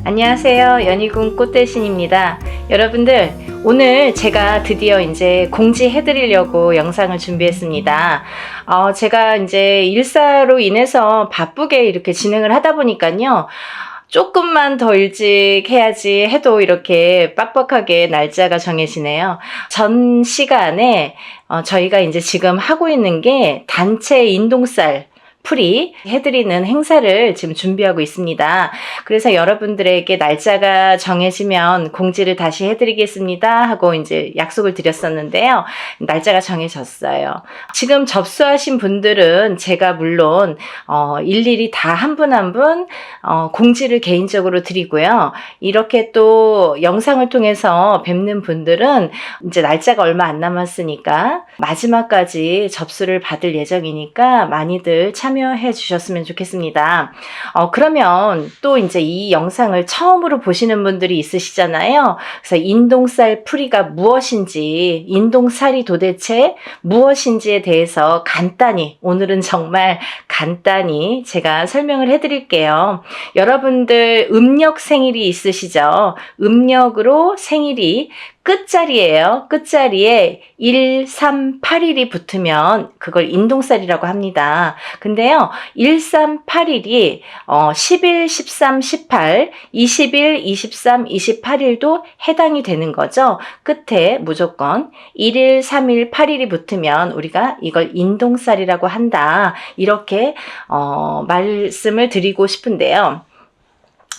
안녕하세요. 연희군 꽃대신입니다. 여러분들, 오늘 제가 드디어 이제 공지해드리려고 영상을 준비했습니다. 제가 이제 일사로 인해서 바쁘게 이렇게 진행을 하다 보니까요. 조금만 더 일찍 해야지 해도 이렇게 빡빡하게 날짜가 정해지네요. 전 시간에 저희가 이제 지금 하고 있는 게 단체 인동쌀 풀이 해드리는 행사를 지금 준비하고 있습니다. 그래서 여러분들에게 날짜가 정해지면 공지를 다시 해드리겠습니다 하고 이제 약속을 드렸었는데요. 날짜가 정해졌어요. 지금 접수하신 분들은 제가 물론 일일이 다 한 분 한 분 공지를 개인적으로 드리고요. 이렇게 또 영상을 통해서 뵙는 분들은 이제 날짜가 얼마 안 남았으니까 마지막까지 접수를 받을 예정이니까 많이들 참여해 주셨으면 좋겠습니다. 그러면 또 이제 이 영상을 처음으로 보시는 분들이 있으시잖아요. 그래서 인동쌀 풀이가 무엇인지, 인동쌀이 도대체 무엇인지에 대해서 간단히, 오늘은 정말 간단히 제가 설명을 해드릴게요. 여러분들 음력 생일이 있으시죠? 음력으로 생일이 끝자리예요. 끝자리에 1381이 붙으면 그걸 인동쌀이라고 합니다. 근데요, 1381이 11, 13, 18, 21, 23, 28일도 해당이 되는 거죠. 끝에 무조건 1일, 3일, 8일이 붙으면 우리가 이걸 인동쌀이라고 한다. 이렇게 말씀을 드리고 싶은데요.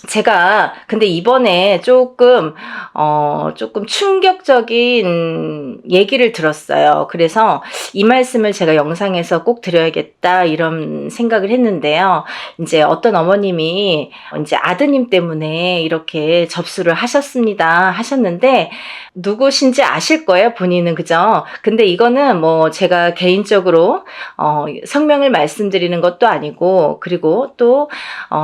제가 근데 이번에 조금 충격적인 얘기를 들었어요. 그래서 이 말씀을 제가 영상에서 꼭 드려야겠다 이런 생각을 했는데요. 이제 어떤 어머님이 이제 아드님 때문에 이렇게 접수를 하셨는데 누구신지 아실 거예요, 본인은. 그죠? 근데 이거는 뭐 제가 개인적으로 성명을 말씀드리는 것도 아니고, 그리고 또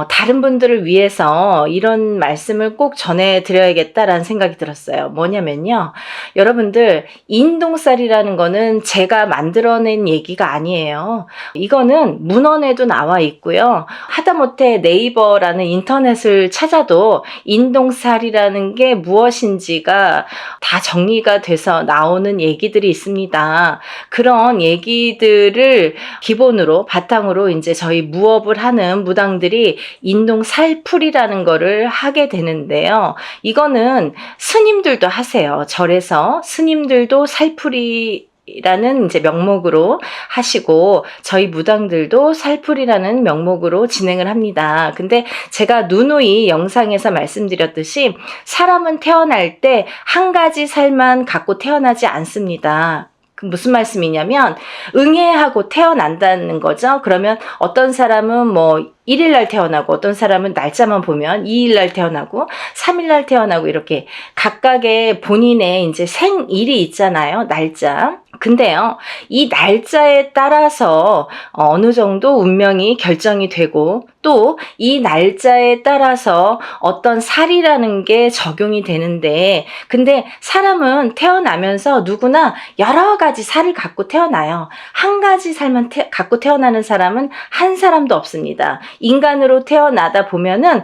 다른 분들을 위해서 이런 말씀을 꼭 전해드려야겠다라는 생각이 들었어요. 뭐냐면요, 여러분들, 인동쌀이라는 거는 제가 만들어낸 얘기가 아니에요. 이거는 문헌에도 나와 있고요. 하다못해 네이버라는 인터넷을 찾아도 인동쌀이라는 게 무엇인지가 다 정리가 돼서 나오는 얘기들이 있습니다. 그런 얘기들을 기본으로 바탕으로 이제 저희 무업을 하는 무당들이 인동살풀이라는 거를 하게 되는데요. 이거는 스님들도 하세요. 절에서 스님들도 살풀이라는 이제 명목으로 하시고, 저희 무당들도 살풀이라는 명목으로 진행을 합니다. 근데 제가 누누이 영상에서 말씀드렸듯이 사람은 태어날 때 한 가지 살만 갖고 태어나지 않습니다. 그 무슨 말씀이냐면 응애하고 태어난다는 거죠. 그러면 어떤 사람은 뭐 1일날 태어나고, 어떤 사람은 날짜만 보면 2일날 태어나고 3일날 태어나고, 이렇게 각각의 본인의 이제 생일이 있잖아요. 날짜. 근데요, 이 날짜에 따라서 어느 정도 운명이 결정이 되고, 또 이 날짜에 따라서 어떤 살이라는 게 적용이 되는데, 근데 사람은 태어나면서 누구나 여러 가지 살을 갖고 태어나요. 한 가지 살만 갖고 태어나는 사람은 한 사람도 없습니다. 인간으로 태어나다 보면은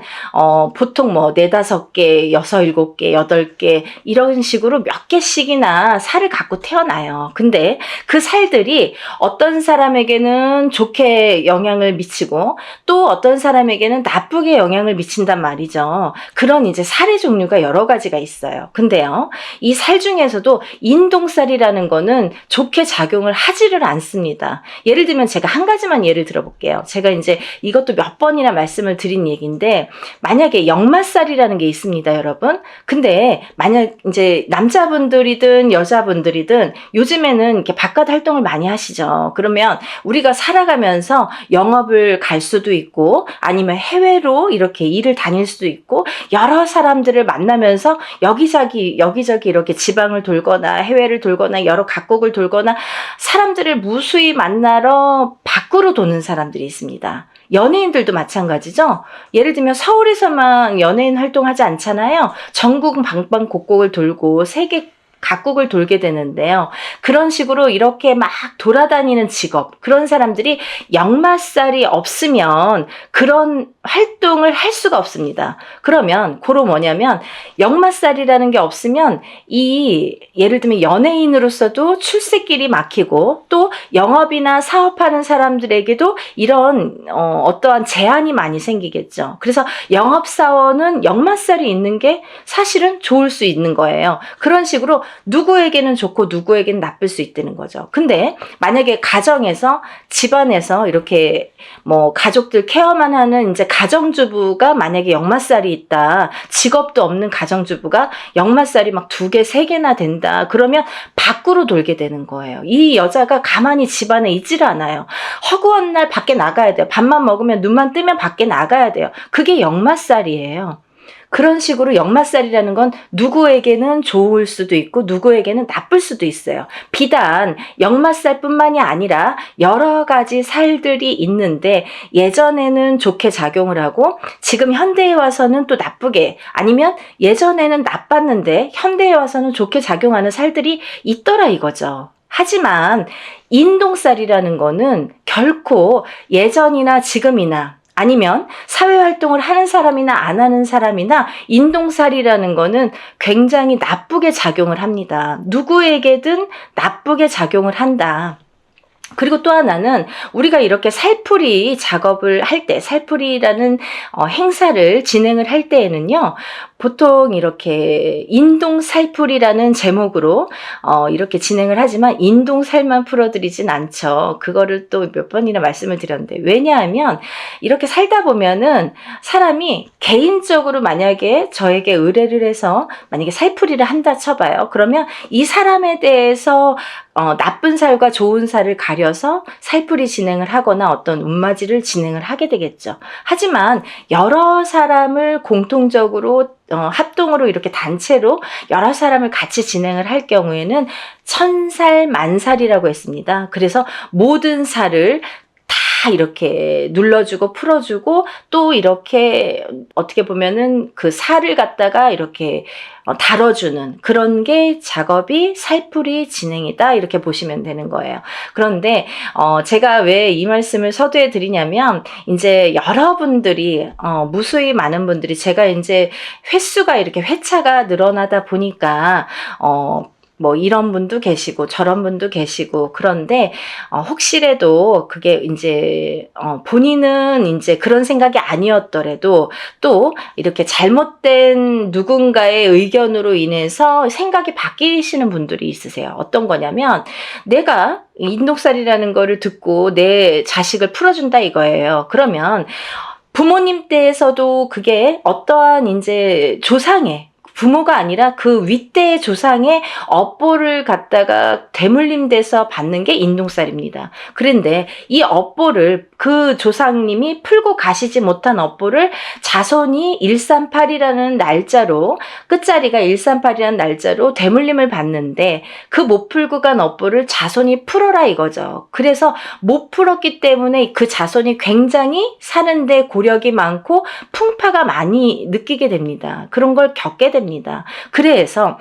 보통 뭐 4-5개, 6-7개, 8개 이런 식으로 몇 개씩이나 살을 갖고 태어나요. 근데 그 살들이 어떤 사람에게는 좋게 영향을 미치고, 또 어떤 사람에게는 나쁘게 영향을 미친단 말이죠. 그런 이제 살의 종류가 여러 가지가 있어요. 근데요, 이 살 중에서도 인동살이라는 거는 좋게 작용을 하지를 않습니다. 예를 들면 제가 한 가지만 예를 들어볼게요. 제가 이제 이것도 몇 번이나 말씀을 드린 얘기인데, 만약에 역마살이라는 게 있습니다, 여러분. 근데 만약 이제 남자분들이든 여자분들이든 요즘에는 이렇게 바깥 활동을 많이 하시죠. 그러면 우리가 살아가면서 영업을 갈 수도 있고, 아니면 해외로 이렇게 일을 다닐 수도 있고, 여러 사람들을 만나면서 여기저기 이렇게 지방을 돌거나 해외를 돌거나 여러 각국을 돌거나 사람들을 무수히 만나러 밖으로 도는 사람들이 있습니다. 연예인들도 마찬가지죠. 예를 들면 서울에서만 연예인 활동하지 않잖아요. 전국 방방곡곡을 돌고 세계 각국을 돌게 되는데요. 그런 식으로 이렇게 막 돌아다니는 직업, 그런 사람들이 역마살이 없으면 그런 활동을 할 수가 없습니다. 그러면 그로 뭐냐면 역마살이라는 게 없으면 예를 들면 연예인으로서도 출세길이 막히고 또 영업이나 사업하는 사람들에게도 이런 어떠한 제한이 많이 생기겠죠. 그래서 영업사원은 역마살이 있는 게 사실은 좋을 수 있는 거예요. 그런 식으로 누구에게는 좋고 누구에게는 나쁠 수 있다는 거죠. 근데 만약에 가정에서 집안에서 이렇게 뭐 가족들 케어만 하는 이제 가정주부가 만약에 역마살이 있다. 직업도 없는 가정주부가 역마살이 막 2개, 3개나 된다. 그러면 밖으로 돌게 되는 거예요. 이 여자가 가만히 집안에 있질 않아요. 허구한 날 밖에 나가야 돼요. 밥만 먹으면 눈만 뜨면 밖에 나가야 돼요. 그게 역마살이에요. 그런 식으로 역마살이라는 건 누구에게는 좋을 수도 있고 누구에게는 나쁠 수도 있어요. 비단 역마살뿐만이 아니라 여러 가지 살들이 있는데 예전에는 좋게 작용을 하고 지금 현대에 와서는 또 나쁘게, 아니면 예전에는 나빴는데 현대에 와서는 좋게 작용하는 살들이 있더라 이거죠. 하지만 인동살이라는 거는 결코 예전이나 지금이나 아니면 사회활동을 하는 사람이나 안 하는 사람이나 인동살이라는 거는 굉장히 나쁘게 작용을 합니다. 누구에게든 나쁘게 작용을 한다. 그리고 또 하나는 우리가 이렇게 살풀이 작업을 할 때, 살풀이라는 행사를 진행을 할 때에는요, 보통 이렇게 인동살풀이라는 제목으로 이렇게 진행을 하지만 인동살만 풀어드리진 않죠. 그거를 또 몇 번이나 말씀을 드렸는데, 왜냐하면 이렇게 살다 보면은 사람이 개인적으로 만약에 저에게 의뢰를 해서 만약에 살풀이를 한다 쳐봐요. 그러면 이 사람에 대해서 나쁜 살과 좋은 살을 가려서 살풀이 진행을 하거나 어떤 운맞이를 진행을 하게 되겠죠. 하지만 여러 사람을 공통적으로 합동으로 이렇게 단체로 여러 사람을 같이 진행을 할 경우에는 천살 만살이라고 했습니다. 그래서 모든 살을 다 이렇게 눌러주고 풀어주고 또 이렇게 어떻게 보면은 그 살을 갖다가 이렇게 다뤄주는 그런 게 작업이 살풀이 진행이다, 이렇게 보시면 되는 거예요. 그런데 제가 왜 이 말씀을 서두에 드리냐면, 이제 여러분들이 무수히 많은 분들이, 제가 이제 횟수가 이렇게 회차가 늘어나다 보니까 뭐 이런 분도 계시고 저런 분도 계시고, 그런데 혹시라도 그게 이제 본인은 이제 그런 생각이 아니었더라도 또 이렇게 잘못된 누군가의 의견으로 인해서 생각이 바뀌시는 분들이 있으세요. 어떤 거냐면, 내가 인동살이라는 거를 듣고 내 자식을 풀어준다 이거예요. 그러면 부모님 때에서도 그게 어떠한 이제 조상의, 부모가 아니라 그 윗대의 조상의 업보를 갖다가 대물림돼서 받는 게 인동살입니다. 그런데 이 업보를 그 조상님이 풀고 가시지 못한 업보를 자손이 138이라는 날짜로, 끝자리가 138이라는 날짜로 대물림을 받는데, 그 못 풀고 간 업보를 자손이 풀어라 이거죠. 그래서 못 풀었기 때문에 그 자손이 굉장히 사는데 고력이 많고 풍파가 많이 느끼게 됩니다. 그런 걸 겪게 됩니다. 그래서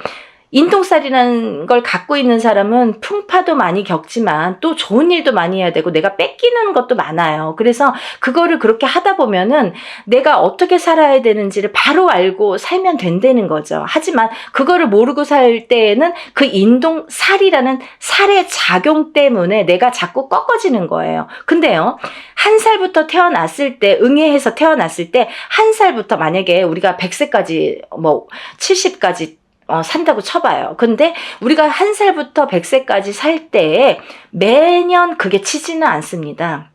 인동살이라는 걸 갖고 있는 사람은 풍파도 많이 겪지만 또 좋은 일도 많이 해야 되고 내가 뺏기는 것도 많아요. 그래서 그거를 그렇게 하다 보면은 내가 어떻게 살아야 되는지를 바로 알고 살면 된다는 거죠. 하지만 그거를 모르고 살 때에는 그 인동살이라는 살의 작용 때문에 내가 자꾸 꺾어지는 거예요. 근데요, 1살부터 태어났을 때, 응애해서 태어났을 때 1살부터 만약에 우리가 100세까지 뭐 70까지 산다고 쳐봐요. 근데 우리가 1살부터 100세까지 살 때 매년 그게 치지는 않습니다.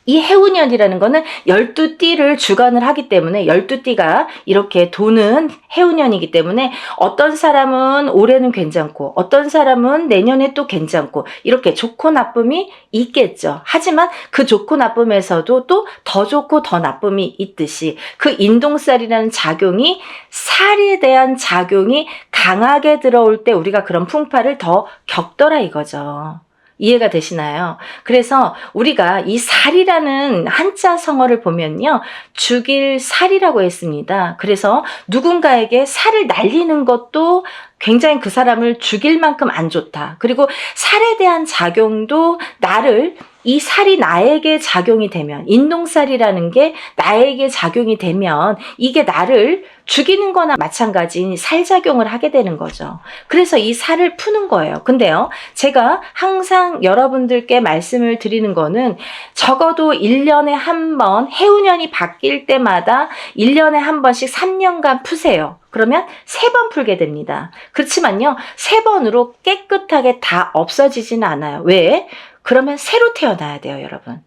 이 해운년이라는 거는 12띠를 주관을 하기 때문에 12띠가 이렇게 도는 해운년이기 때문에 어떤 사람은 올해는 괜찮고 어떤 사람은 내년에 또 괜찮고 이렇게 좋고 나쁨이 있겠죠. 하지만 그 좋고 나쁨에서도 또 더 좋고 더 나쁨이 있듯이 그 인동살이라는 작용이, 살에 대한 작용이 강하게 들어올 때 우리가 그런 풍파를 더 겪더라 이거죠. 이해가 되시나요? 그래서 우리가 이 살이라는 한자 성어를 보면요, 죽일 살이라고 했습니다. 그래서 누군가에게 살을 날리는 것도 굉장히 그 사람을 죽일 만큼 안 좋다. 그리고 살에 대한 작용도 나를 이 살이 나에게 작용이 되면, 인동살이라는 게 나에게 작용이 되면 이게 나를 죽이는 거나 마찬가지인 살작용을 하게 되는 거죠. 그래서 이 살을 푸는 거예요. 근데요, 제가 항상 여러분들께 말씀을 드리는 거는 적어도 1년에 한 번, 해운년이 바뀔 때마다 1년에 한 번씩 3년간 푸세요. 그러면 3번 풀게 됩니다. 그렇지만요, 3번으로 깨끗하게 다 없어지지는 않아요. 왜? 그러면 새로 태어나야 돼요, 여러분.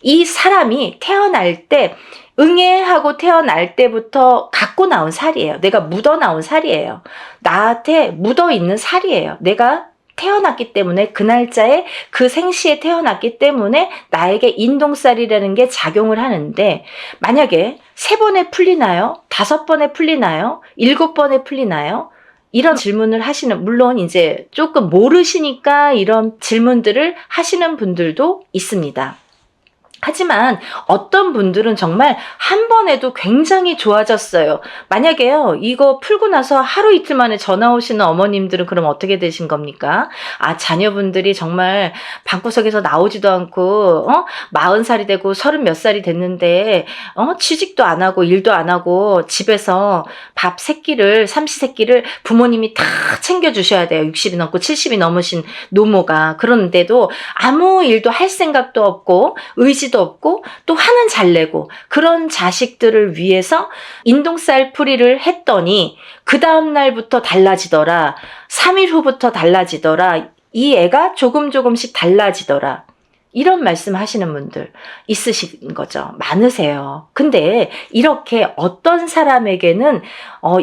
이 사람이 태어날 때, 응애하고 태어날 때부터 갖고 나온 살이에요. 내가 묻어 나온 살이에요. 나한테 묻어 있는 살이에요. 내가 태어났기 때문에, 그 날짜에 그 생시에 태어났기 때문에 나에게 인동살이라는 게 작용을 하는데, 만약에 3번에 풀리나요? 5번에 풀리나요? 7번에 풀리나요? 이런 질문을 하시는, 물론 이제 조금 모르시니까 이런 질문들을 하시는 분들도 있습니다. 하지만 어떤 분들은 정말 한 번에도 굉장히 좋아졌어요. 만약에요, 이거 풀고 나서 하루 이틀 만에 전화 오시는 어머님들은 그럼 어떻게 되신 겁니까? 아, 자녀분들이 정말 방구석에서 나오지도 않고 40살이 되고 30 몇 살이 됐는데 취직도 안 하고 일도 안 하고 집에서 밥 세끼를, 삼시세끼를 부모님이 다 챙겨주셔야 돼요. 60이 넘고 70이 넘으신 노모가. 그런데도 아무 일도 할 생각도 없고 의지도 없고 또 화는 잘 내고, 그런 자식들을 위해서 인동살 풀이를 했더니 그 다음날부터 달라지더라. 3일 후부터 달라지더라. 이 애가 조금씩 달라지더라. 이런 말씀 하시는 분들 있으신 거죠. 많으세요. 근데 이렇게 어떤 사람에게는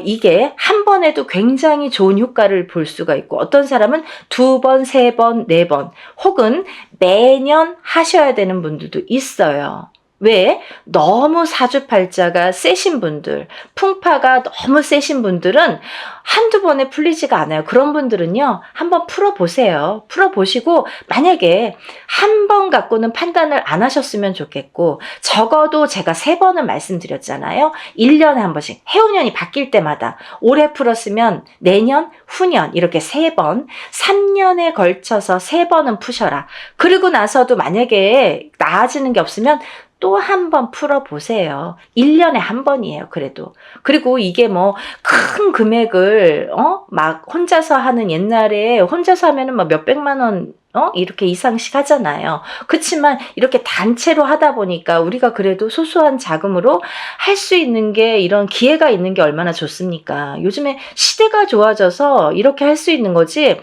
이게 한 번에도 굉장히 좋은 효과를 볼 수가 있고, 어떤 사람은 2번, 3번, 4번 혹은 매년 하셔야 되는 분들도 있어요. 왜? 너무 사주팔자가 세신 분들, 풍파가 너무 세신 분들은 한두 번에 풀리지가 않아요. 그런 분들은요, 한번 풀어보세요. 풀어보시고, 만약에 한 번 갖고는 판단을 안 하셨으면 좋겠고, 적어도 제가 3번은 말씀드렸잖아요. 1년에 한 번씩, 해운년이 바뀔 때마다, 올해 풀었으면 내년, 후년 이렇게 3번, 3년에 걸쳐서 3번은 푸셔라. 그리고 나서도 만약에 나아지는 게 없으면 또 한 번 풀어보세요. 1년에 한 번이에요, 그래도. 그리고 이게 뭐 큰 금액을 막 혼자서 하는, 옛날에 혼자서 하면은 막 몇백만 원 이렇게 이상씩 하잖아요. 그렇지만 이렇게 단체로 하다 보니까 우리가 그래도 소소한 자금으로 할 수 있는 게, 이런 기회가 있는 게 얼마나 좋습니까? 요즘에 시대가 좋아져서 이렇게 할 수 있는 거지,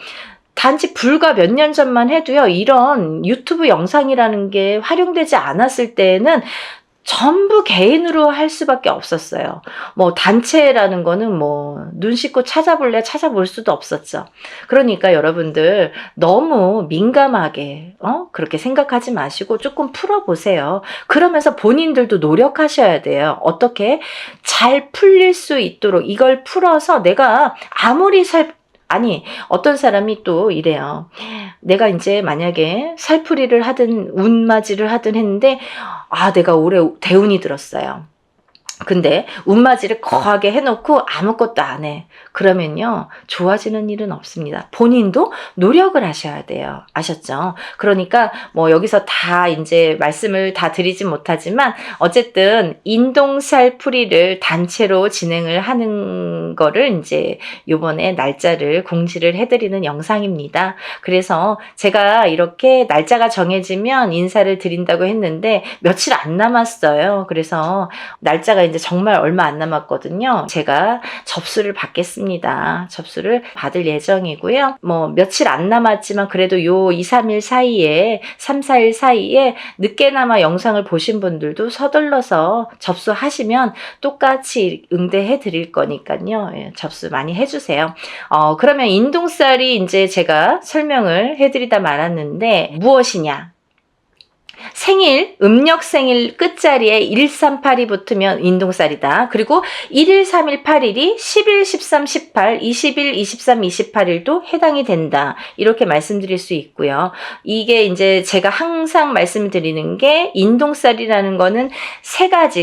단지 불과 몇 년 전만 해도요, 이런 유튜브 영상이라는 게 활용되지 않았을 때에는 전부 개인으로 할 수밖에 없었어요. 뭐 단체라는 거는 뭐 눈 씻고 찾아볼래 찾아볼 수도 없었죠. 그러니까 여러분들 너무 민감하게 그렇게 생각하지 마시고 조금 풀어보세요. 그러면서 본인들도 노력하셔야 돼요. 어떻게 잘 풀릴 수 있도록 이걸 풀어서 내가 아무리 아니, 어떤 사람이 또 이래요. 내가 이제 만약에 살풀이를 하든 운맞이를 하든 했는데, 아, 내가 올해 대운이 들었어요. 근데 운맞이를 거하게 해놓고 아무것도 안 해. 그러면요, 좋아지는 일은 없습니다. 본인도 노력을 하셔야 돼요. 아셨죠? 그러니까 뭐 여기서 다 이제 말씀을 다 드리진 못하지만, 어쨌든 인동살 풀이를 단체로 진행을 하는 거를 이제 요번에 날짜를 공지를 해드리는 영상입니다. 그래서 제가 이렇게 날짜가 정해지면 인사를 드린다고 했는데 며칠 안 남았어요. 그래서 날짜가 이제 정말 얼마 안 남았거든요. 제가 접수를 받겠습니다. 접수를 받을 예정이고요. 뭐 며칠 안 남았지만 그래도 요 2, 3일 사이에, 3, 4일 사이에 늦게나마 영상을 보신 분들도 서둘러서 접수하시면 똑같이 응대해 드릴 거니까요. 예, 접수 많이 해주세요. 그러면 인동살이 이제 제가 설명을 해드리다 말았는데 무엇이냐? 생일, 음력 생일 끝자리에 1382 붙으면 인동살이다. 그리고 1일, 3일, 8일이 10일, 13, 18, 20일, 23, 28일도 해당이 된다. 이렇게 말씀드릴 수 있고요. 이게 이제 제가 항상 말씀드리는 게 인동살이라는 거는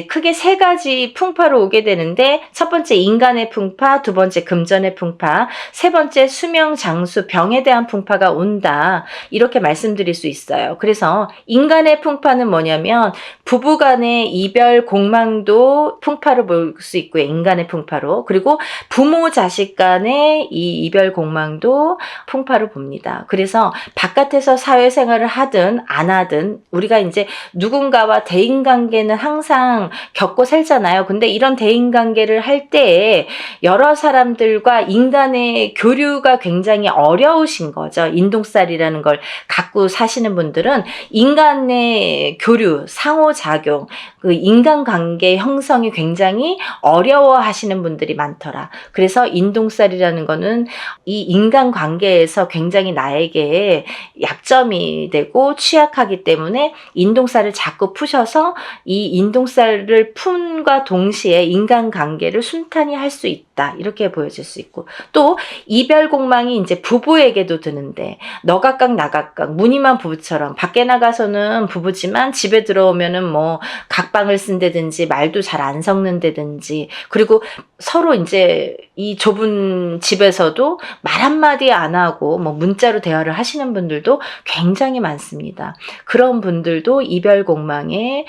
크게 세 가지 풍파로 오게 되는데 첫 번째 인간의 풍파, 두 번째 금전의 풍파, 세 번째 수명, 장수, 병에 대한 풍파가 온다. 이렇게 말씀드릴 수 있어요. 그래서 인간의 풍파는 뭐냐면 부부간의 이별 공망도 풍파로 볼 수 있고요. 인간의 풍파로. 그리고 부모 자식 간의 이 이별 공망도 풍파로 봅니다. 그래서 바깥에서 사회생활을 하든 안 하든 우리가 이제 누군가와 대인관계는 항상 겪고 살잖아요. 근데 이런 대인관계를 할 때에 여러 사람들과 인간의 교류가 굉장히 어려우신 거죠. 인동살이라는 걸 갖고 사시는 분들은 인간의 교류, 상호작용, 그 인간관계 형성이 굉장히 어려워하시는 분들이 많더라. 그래서 인동살이라는 거는 이 인간관계에서 굉장히 나에게 약점이 되고 취약하기 때문에 인동살을 자꾸 푸셔서 이 인동살을 푼과 동시에 인간관계를 순탄히 할 수 있다. 이렇게 보여질 수 있고 또 이별공망이 이제 부부에게도 드는데 너각각 나각각 무늬만 부부처럼 밖에 나가서는 부부지만 집에 들어오면은 뭐 각방을 쓴다든지 말도 잘 안 섞는다든지 그리고 서로 이제 이 좁은 집에서도 말 한마디 안 하고 뭐 문자로 대화를 하시는 분들도 굉장히 많습니다. 그런 분들도 이별공망의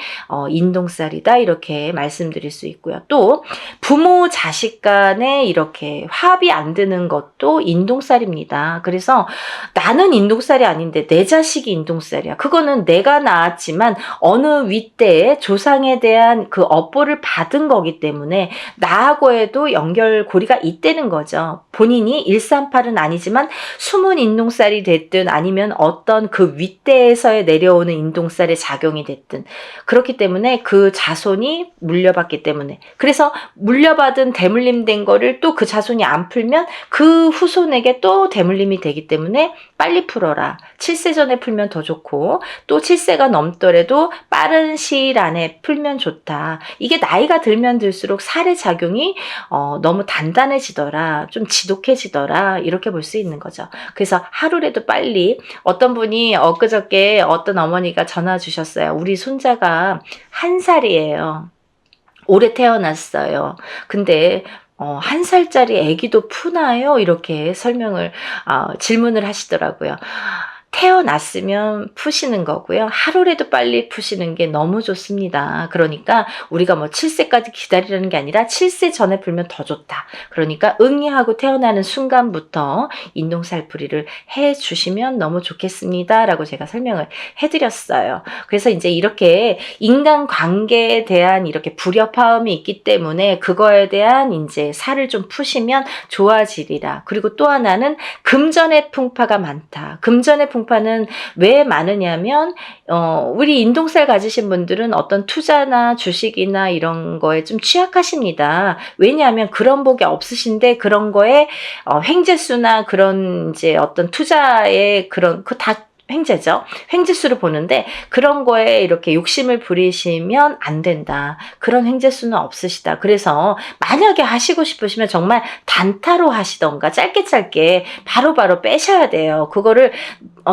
인동살이다 이렇게 말씀드릴 수 있고요. 또 부모 자식 간에 이렇게 합이 안 드는 것도 인동살입니다. 그래서 나는 인동살이 아닌데 내 자식이 인동살이야. 그거는 내가 낳았지만 어느 윗대에 조상에 대한 그 업보를 받은 거기 때문에 나하고에도 연결고리가 있다는 거죠. 본인이 138은 아니지만 숨은 인동살이 됐든 아니면 어떤 그 윗대에서 내려오는 인동살의 작용이 됐든 그렇기 때문에 그 자손이 물려받기 때문에 그래서 물려받은 대물림된 거를 또 그 자손이 안 풀면 그 후손에게 또 대물림이 되기 때문에 빨리 풀어라. 7세 전에 풀면 더 좋고 또 7세가 넘더라도 빠른 시일 안에 풀면 좋다. 이게 나이가 들면 들수록 살의 작용이 너무 단단해지더라. 좀 지독해지더라. 이렇게 볼 수 있는 거죠. 그래서 하루라도 빨리 어떤 분이 엊그저께 어떤 어머니가 전화 주셨어요. 우리 손자가 1살이에요. 올해 태어났어요. 근데 1살짜리 아기도 푸나요? 이렇게 질문을 하시더라고요. 태어났으면 푸시는 거고요. 하루라도 빨리 푸시는 게 너무 좋습니다. 그러니까 우리가 뭐 7세까지 기다리라는 게 아니라 7세 전에 풀면 더 좋다. 그러니까 응애하고 태어나는 순간부터 인동살풀이를 해 주시면 너무 좋겠습니다. 라고 제가 설명을 해드렸어요. 그래서 이제 이렇게 인간관계에 대한 이렇게 불협화음이 있기 때문에 그거에 대한 이제 살을 좀 푸시면 좋아지리라. 그리고 또 하나는 금전의 풍파가 많다. 금전의 풍파는 왜 많으냐면 우리 인동살 가지신 분들은 어떤 투자나 주식이나 이런 거에 좀 취약하십니다. 왜냐하면 그런 복이 없으신데 그런 거에 횡재수나 그런 이제 어떤 투자의 그런 그 다 횡재죠. 횡재수를 보는데 그런 거에 이렇게 욕심을 부리시면 안 된다. 그런 횡재수는 없으시다. 그래서 만약에 하시고 싶으시면 정말 단타로 하시던가 짧게 바로바로 빼셔야 돼요. 그거를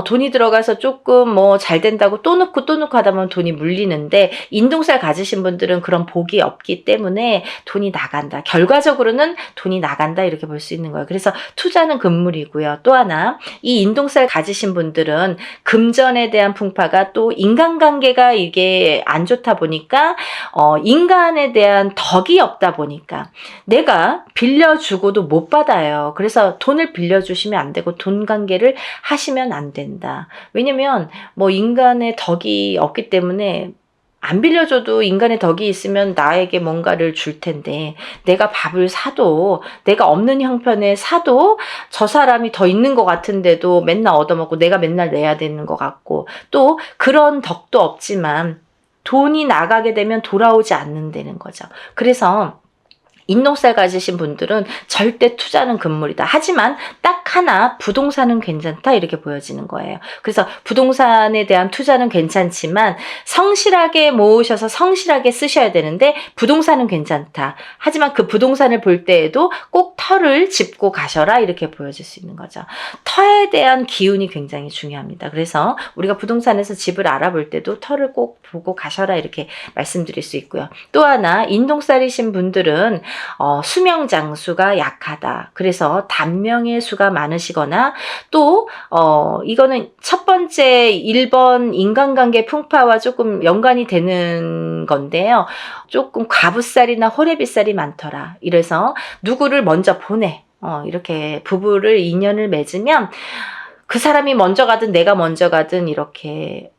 돈이 들어가서 조금 뭐 잘 된다고 또 넣고 하다 보면 돈이 물리는데 인동살 가지신 분들은 그런 복이 없기 때문에 돈이 나간다. 결과적으로는 돈이 나간다 이렇게 볼 수 있는 거예요. 그래서 투자는 금물이고요. 또 하나 이 인동살 가지신 분들은 금전에 대한 풍파가 또 인간관계가 이게 안 좋다 보니까 인간에 대한 덕이 없다 보니까 내가 빌려주고도 못 받아요. 그래서 돈을 빌려주시면 안 되고 돈 관계를 하시면 안 된다. 왜냐면 뭐 인간의 덕이 없기 때문에 안 빌려줘도 인간의 덕이 있으면 나에게 뭔가를 줄 텐데 내가 밥을 사도 내가 없는 형편에 사도 저 사람이 더 있는 것 같은데도 맨날 얻어먹고 내가 맨날 내야 되는 것 같고 또 그런 덕도 없지만 돈이 나가게 되면 돌아오지 않는다는 거죠. 그래서 인동살 가지신 분들은 절대 투자는 금물이다. 하지만 딱 하나 부동산은 괜찮다 이렇게 보여지는 거예요. 그래서 부동산에 대한 투자는 괜찮지만 성실하게 모으셔서 성실하게 쓰셔야 되는데 부동산은 괜찮다. 하지만 그 부동산을 볼 때에도 꼭 터를 짚고 가셔라 이렇게 보여질 수 있는 거죠. 터에 대한 기운이 굉장히 중요합니다. 그래서 우리가 부동산에서 집을 알아볼 때도 터를 꼭 보고 가셔라 이렇게 말씀드릴 수 있고요. 또 하나 인동살이신 분들은 수명 장수가 약하다. 그래서 단명의 수가 많으시거나 또 이거는 첫 번째 1번 인간관계 풍파와 조금 연관이 되는 건데요. 조금 과부살이나 호래비살이 많더라. 이래서 누구를 먼저 보내. 이렇게 부부를 인연을 맺으면 그 사람이 먼저 가든 내가 먼저 가든 이렇게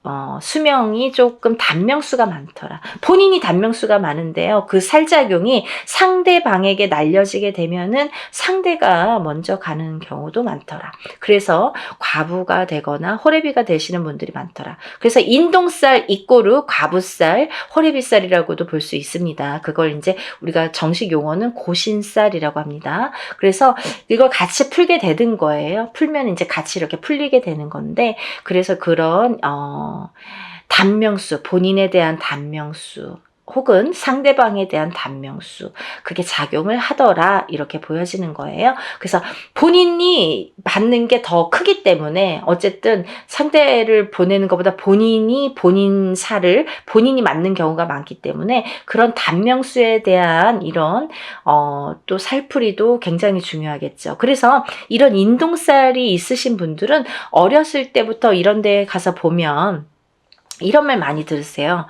수명이 조금 단명수가 많더라. 본인이 단명수가 많은데요. 그 살작용이 상대방에게 날려지게 되면은 상대가 먼저 가는 경우도 많더라. 그래서 과부가 되거나 호래비가 되시는 분들이 많더라. 그래서 인동살 이꼬르 과부살, 호래비살이라고도 볼 수 있습니다. 그걸 이제 우리가 정식 용어는 고신살이라고 합니다. 그래서 이걸 같이 풀게 되는 거예요. 풀면 이제 같이 이렇게 풀리게 되는 건데, 그래서 그런 단명수, 본인에 대한 단명수 혹은 상대방에 대한 단명수, 그게 작용을 하더라 이렇게 보여지는 거예요. 그래서 본인이 받는 게 더 크기 때문에 어쨌든 상대를 보내는 것보다 본인이 본인 살을 본인이 맞는 경우가 많기 때문에 그런 단명수에 대한 이런 또 살풀이도 굉장히 중요하겠죠. 그래서 이런 인동살이 있으신 분들은 어렸을 때부터 이런 데 가서 보면 이런 말 많이 들으세요.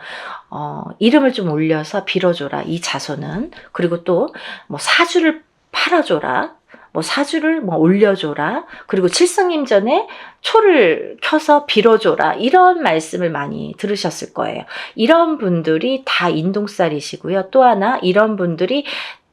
이름을 좀 올려서 빌어줘라, 이 자손은. 그리고 또, 사주를 팔아줘라. 사주를 올려줘라. 그리고 칠성님 전에 초를 켜서 빌어줘라. 이런 말씀을 많이 들으셨을 거예요. 이런 분들이 다 인동살이시고요. 또 하나, 이런 분들이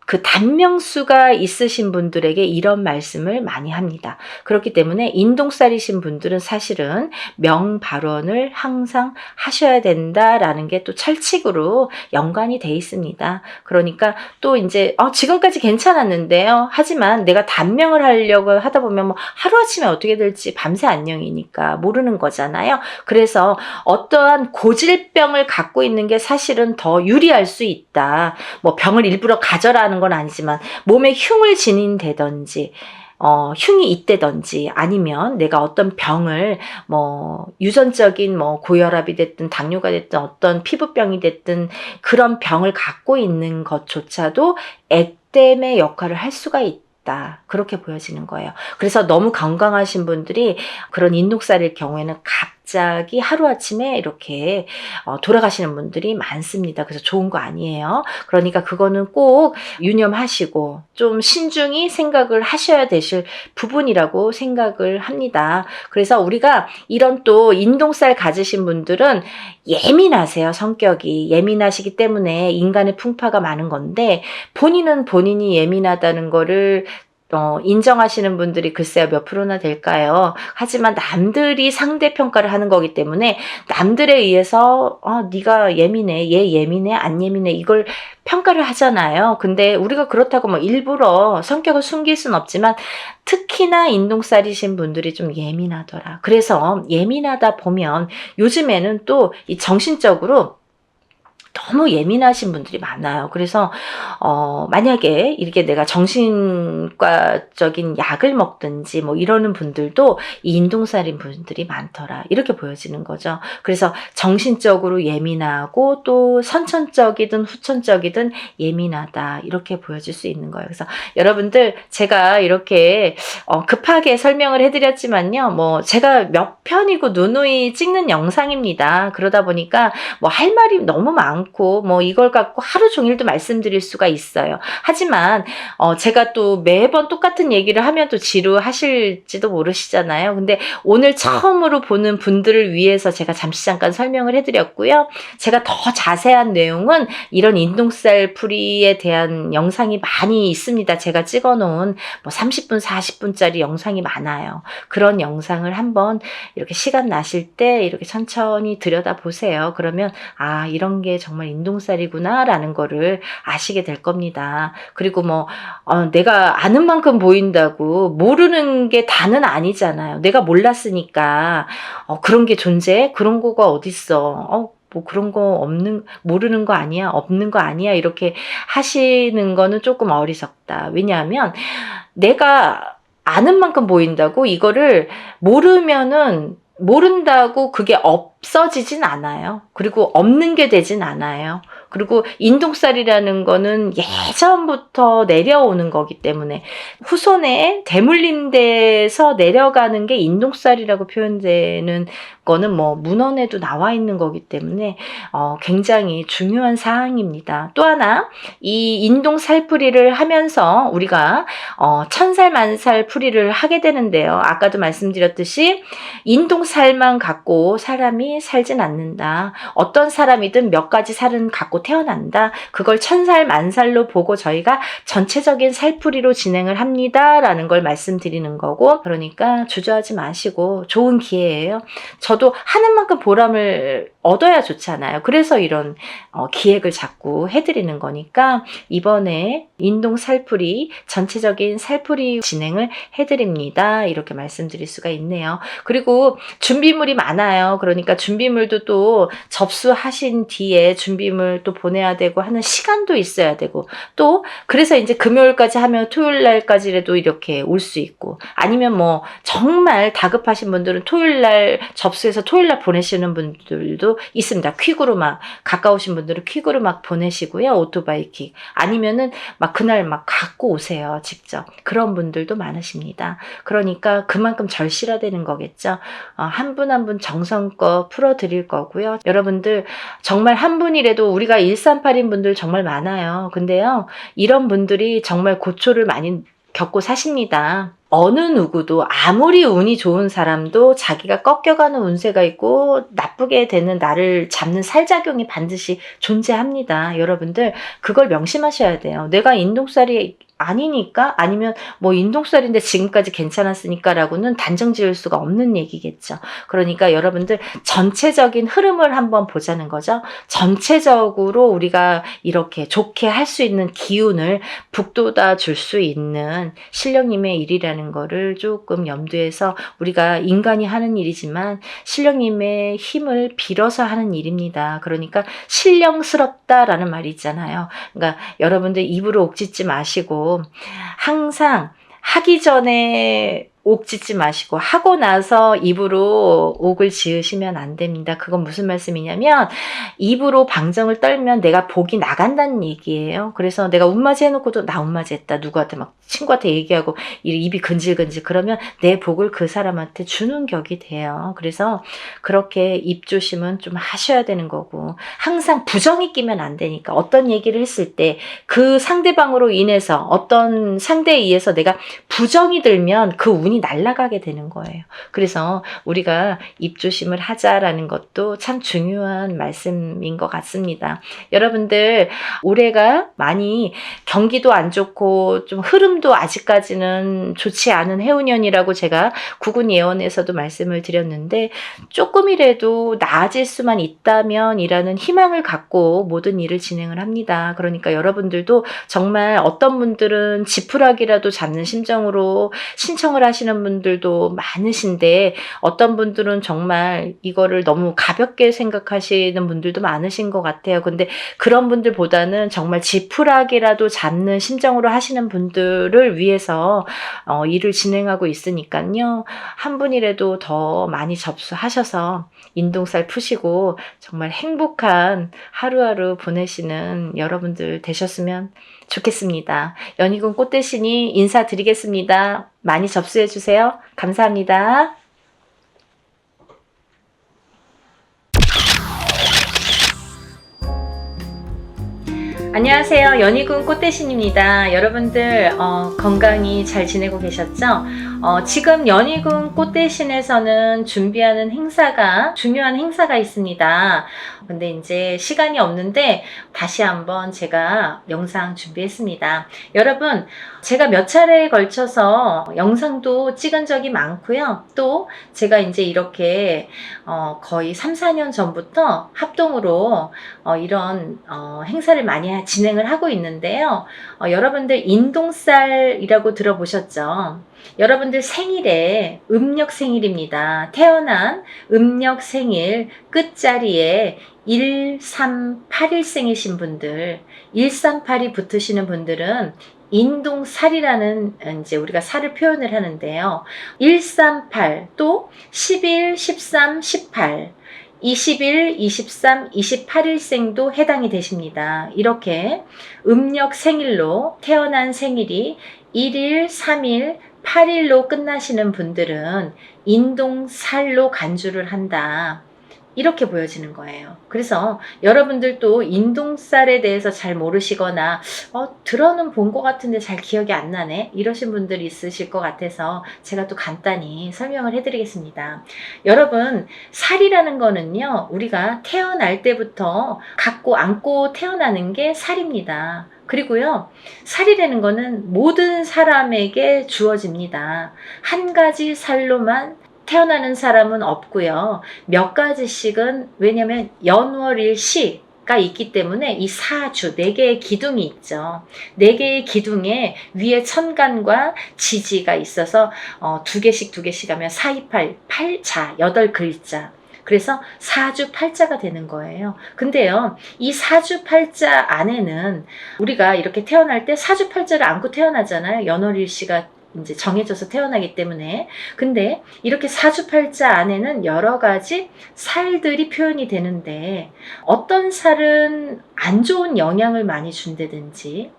그 단명수가 있으신 분들에게 이런 말씀을 많이 합니다. 그렇기 때문에 인동살이신 분들은 사실은 명발언을 항상 하셔야 된다라는 게 또 철칙으로 연관이 돼 있습니다. 그러니까 또 이제 지금까지 괜찮았는데요. 하지만 내가 단명을 하려고 하다 보면 하루아침에 어떻게 될지 밤새 안녕이니까 모르는 거잖아요. 그래서 어떠한 고질병을 갖고 있는 게 사실은 더 유리할 수 있다. 병을 일부러 가져라는 건 아니지만 몸에 흉을 지닌다든지 흉이 있다든지 아니면 내가 어떤 병을 유전적인 고혈압이 됐든 당뇨가 됐든 어떤 피부병이 됐든 그런 병을 갖고 있는 것조차도 액땜의 역할을 할 수가 있다. 그렇게 보여지는 거예요. 그래서 너무 건강하신 분들이 그런 인동살일 경우에는 갑자기 하루아침에 이렇게 돌아가시는 분들이 많습니다. 그래서 좋은 거 아니에요. 그러니까 그거는 꼭 유념하시고 좀 신중히 생각을 하셔야 되실 부분이라고 생각을 합니다. 그래서 우리가 이런 또 인동살 가지신 분들은 예민하세요. 성격이 예민하시기 때문에 인간의 풍파가 많은 건데 본인은 본인이 예민하다는 거를 인정하시는 분들이 글쎄요 몇 프로나 될까요? 하지만 남들이 상대평가를 하는 거기 때문에 남들에 의해서 네가 예민해, 얘 예민해, 안 예민해 이걸 평가를 하잖아요. 근데 우리가 그렇다고 일부러 성격을 숨길 순 없지만 특히나 인동살이신 분들이 좀 예민하더라. 그래서 예민하다 보면 요즘에는 또 이 정신적으로 너무 예민하신 분들이 많아요. 그래서 만약에 이렇게 내가 정신과적인 약을 먹든지 이러는 분들도 이 인동살인 분들이 많더라. 이렇게 보여지는 거죠. 그래서 정신적으로 예민하고 또 선천적이든 후천적이든 예민하다. 이렇게 보여질 수 있는 거예요. 그래서 여러분들 제가 이렇게 급하게 설명을 해드렸지만요. 제가 몇 편이고 누누이 찍는 영상입니다. 그러다 보니까 할 말이 너무 많고 이걸 갖고 하루 종일도 말씀드릴 수가 있어요. 하지만 제가 또 매번 똑같은 얘기를 하면 또 지루하실지도 모르시잖아요. 근데 오늘 처음으로 보는 분들을 위해서 제가 잠시 잠깐 설명을 해드렸고요. 제가 더 자세한 내용은 이런 인동살 풀이에 대한 영상이 많이 있습니다. 제가 찍어놓은 30분, 40분짜리 영상이 많아요. 그런 영상을 한번 이렇게 시간 나실 때 이렇게 천천히 들여다보세요. 그러면 이런 게 정말 정말 인동살이구나라는 거를 아시게 될 겁니다. 그리고 뭐 내가 아는 만큼 보인다고 모르는 게 다는 아니잖아요. 내가 몰랐으니까 그런 게 존재해? 그런 거가 어딨어? 뭐 그런 거 모르는 거 아니야? 없는 거 아니야? 이렇게 하시는 거는 조금 어리석다. 왜냐하면 내가 아는 만큼 보인다고 이거를 모른다고 그게 없어지진 않아요. 그리고 없는 게 되진 않아요. 그리고 인동살이라는 거는 예전부터 내려오는 거기 때문에 후손에 대물림돼서 내려가는 게 인동살이라고 표현되는 거는 뭐 문헌에도 나와 있는 거기 때문에 굉장히 중요한 사항입니다. 또 하나 이 인동살풀이를 하면서 우리가 천살 만살 풀이를 하게 되는데요. 아까도 말씀드렸듯이 인동살만 갖고 사람이 살진 않는다. 어떤 사람이든 몇 가지 살은 갖고 태어난다. 그걸 천살 만살로 보고 저희가 전체적인 살풀이로 진행을 합니다. 라는 걸 말씀드리는 거고, 그러니까 주저하지 마시고 좋은 기회예요. 저도 하는 만큼 보람을 얻어야 좋잖아요. 그래서 이런 기획을 자꾸 해드리는 거니까 이번에 인동 살풀이 전체적인 살풀이 진행을 해드립니다. 이렇게 말씀드릴 수가 있네요. 그리고 준비물이 많아요. 그러니까 준비물도 또 접수하신 뒤에 준비물 또 보내야 되고 하는 시간도 있어야 되고, 또 그래서 이제 금요일까지 하면 토요일 날까지라도 이렇게 올 수 있고, 아니면 뭐 정말 다급하신 분들은 토요일 날 접수해서 토요일 날 보내시는 분들도 있습니다. 퀵으로 막 가까우신 분들은 퀵으로 막 보내시고요. 오토바이 퀵. 아니면은 막 그날 막 갖고 오세요. 직접. 그런 분들도 많으십니다. 그러니까 그만큼 절실화되는 거겠죠. 한 분 한 분 정성껏 풀어드릴 거고요. 여러분들 정말 한 분이라도, 우리가 1382인 분들 정말 많아요. 근데요, 이런 분들이 정말 고초를 많이 겪고 사십니다. 어느 누구도 아무리 운이 좋은 사람도 자기가 꺾여가는 운세가 있고 나쁘게 되는 나를 잡는 살작용이 반드시 존재합니다. 여러분들 그걸 명심하셔야 돼요. 내가 인동살이 아니니까, 아니면 뭐 인동살인데 지금까지 괜찮았으니까 라고는 단정 지을 수가 없는 얘기겠죠. 그러니까 여러분들 전체적인 흐름을 한번 보자는 거죠. 전체적으로 우리가 이렇게 좋게 할 수 있는 기운을 북돋아 줄 수 있는 신령님의 일이라는 거를 조금 염두에서, 우리가 인간이 하는 일이지만 신령님의 힘을 빌어서 하는 일입니다. 그러니까 신령스럽다라는 말이 있잖아요. 그러니까 여러분들 입으로 옥짓지 마시고, 항상 하기 전에 옥 짓지 마시고 하고 나서 입으로 옥을 지으시면 안 됩니다. 그건 무슨 말씀이냐면, 입으로 방정을 떨면 내가 복이 나간다는 얘기예요. 그래서 내가 운맞이 해놓고도 나 운맞이 했다, 누구한테 막 친구한테 얘기하고 입이 근질근질, 그러면 내 복을 그 사람한테 주는 격이 돼요. 그래서 그렇게 입 조심은 좀 하셔야 되는 거고, 항상 부정이 끼면 안 되니까, 어떤 얘기를 했을 때 그 상대방으로 인해서, 어떤 상대에 의해서 내가 부정이 들면 그 운이 날아가게 되는 거예요. 그래서 우리가 입조심을 하자라는 것도 참 중요한 말씀인 것 같습니다. 여러분들 올해가 많이 경기도 안 좋고 좀 흐름도 아직까지는 좋지 않은 해운년이라고 제가 구군 예언에서도 말씀을 드렸는데, 조금이라도 나아질 수만 있다면 이라는 희망을 갖고 모든 일을 진행을 합니다. 그러니까 여러분들도 정말 어떤 분들은 지푸라기라도 잡는 심정으로 신청을 하시는 분들도 많으신데, 어떤 분들은 정말 이거를 너무 가볍게 생각하시는 분들도 많으신 것 같아요. 근데 그런 분들보다는 정말 지푸라기라도 잡는 심정으로 하시는 분들을 위해서 일을 진행하고 있으니까요. 한 분이라도 더 많이 접수하셔서 인동살 푸시고 정말 행복한 하루하루 보내시는 여러분들 되셨으면 좋겠습니다. 연희군 꽃대신이 인사드리겠습니다. 많이 접수해 주세요. 감사합니다. 안녕하세요. 연희군 꽃대신입니다. 여러분들 건강히 잘 지내고 계셨죠? 지금 연희군 꽃대신에서는 준비하는 행사가 중요한 행사가 있습니다. 근데 이제 시간이 없는데 다시 한번 제가 영상 준비했습니다. 여러분, 제가 몇 차례에 걸쳐서 영상도 찍은 적이 많고요. 또 제가 이제 이렇게 거의 3, 4년 전부터 합동으로 이런 행사를 많이 진행을 하고 있는데요. 여러분들 인동살이라고 들어보셨죠? 여러분들 생일에 음력 생일입니다. 태어난 음력 생일 끝자리에 1381생이신 분들, 138이 붙으시는 분들은 인동살이라는 이제 우리가 살을 표현을 하는데요. 138, 또 11, 13, 18, 21, 23, 28일생도 해당이 되십니다. 이렇게 음력 생일로 태어난 생일이 1일, 3일, 8일로 끝나시는 분들은 인동살로 간주를 한다. 이렇게 보여지는 거예요. 그래서 여러분들도 인동살에 대해서 잘 모르시거나 들어는 본 것 같은데 잘 기억이 안 나네 이러신 분들이 있으실 것 같아서 제가 또 간단히 설명을 해드리겠습니다. 여러분, 살이라는 거는요, 우리가 태어날 때부터 갖고 안고 태어나는 게 살입니다. 그리고요, 살이라는 거는 모든 사람에게 주어집니다. 한 가지 살로만 태어나는 사람은 없고요. 몇 가지씩은, 왜냐면 연월일시가 있기 때문에 이 사주, 4개의 기둥이 있죠. 4개의 기둥에 위에 천간과 지지가 있어서 2개씩 하면 4, 2, 8, 8자, 8글자. 그래서 사주 팔자가 되는 거예요. 근데요, 이 사주 팔자 안에는 우리가 이렇게 태어날 때 사주 팔자를 안고 태어나잖아요. 연월일시가 이제 정해져서 태어나기 때문에. 근데 이렇게 사주팔자 안에는 여러 가지 살들이 표현이 되는데, 어떤 살은 안 좋은 영향을 많이 준다든지,